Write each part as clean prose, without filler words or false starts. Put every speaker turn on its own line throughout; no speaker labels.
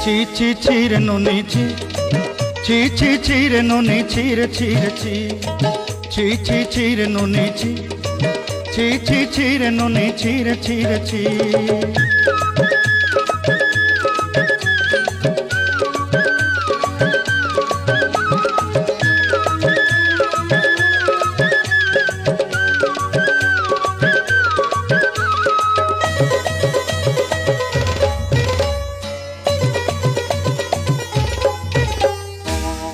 ছি ছি ছি রে ননি ছি ছি ছি ছি রে ননি ছি রে ছি রে ছি ছি ছি ছি রে ননি ছি ছি ছি ছি রে ননি ছি রে ছি রে ছি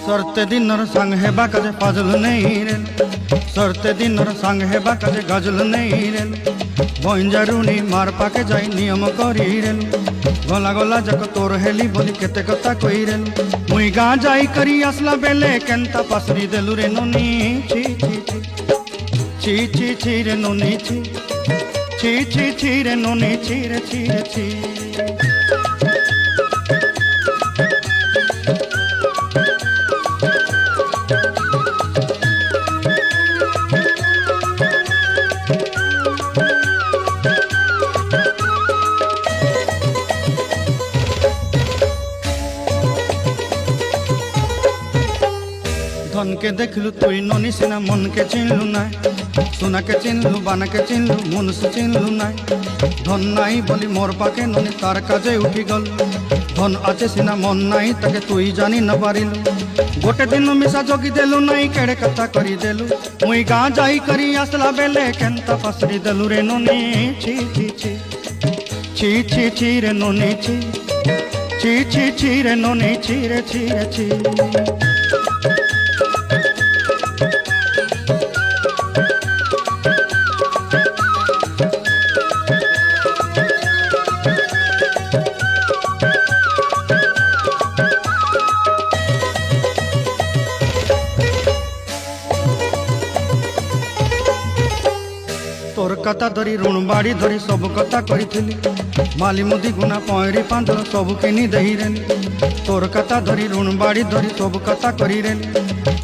सरते दिनर संग हेबा काजे फाजल नहीं रे सरते दिनर संग हेबा काजे गजल नहीं रे बंजारुनी मार पाके जाई नियम करी रे गला गला जक तोर हेली बोली केते कथा कई रे मुई गा जाई करी असला बेले केंता पासरी देलु रे नोनी छी छी छी छी छी छी रे नोनी छी छी छी छी रे नोनी छी रे छी रे छी धन के देखलु तुई ननी सिना मन के चिन्हलु ना सोना के चिन्हलु बाना के चिन्हलु मनुष्य चिन्हलु ना धन नाई बोली मोर पाके ननी तार काजे उठी गल धन आचे सिना मन नाई ताके तुई जानी न पारिलु गोटे दिन मिसा जोगी देलु नाई केड़े कथा करी देलु मुई गाँ जाई करी आसला बेले केंता पासरी देलु रे ननी छी छी छी छी छी छी रे ननी छी छी छी छी रे ननी छी रे छी रे छी तोर कथा धरी ऋण बाड़ी धरी सब कथा करी माली मुदी गुना पयरी पांदर सब किनी दही रे तोर कथा धरी ऋण बाड़ी धरी सब कथा करी रे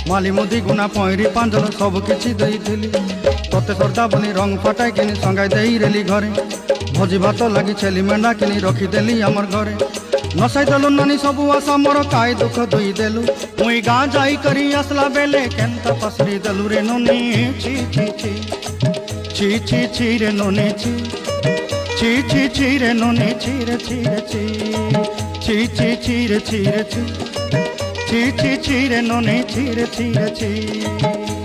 माली मुदी गुना पयरी पांदर सब किछि दही तोते सरदा बनी रंग फटाई किनी संगाई देई रेली घरे भोजी भात लगी छेली मेंढा किनी रखी देली हमर घरे नसाई देलु नानी सबु आशा मोर काय दुख दुई देलु मुई गाँ जाई करी आसला बेले केंता पसरी देलु रे नोनी छी छी छी छी छी छी रे नोनी छी छी छी छी रे नोनी छी रे छी रे छी छी छी छी रे छी रे छी छी छी छी रे नोनी छी रे छी रे छी।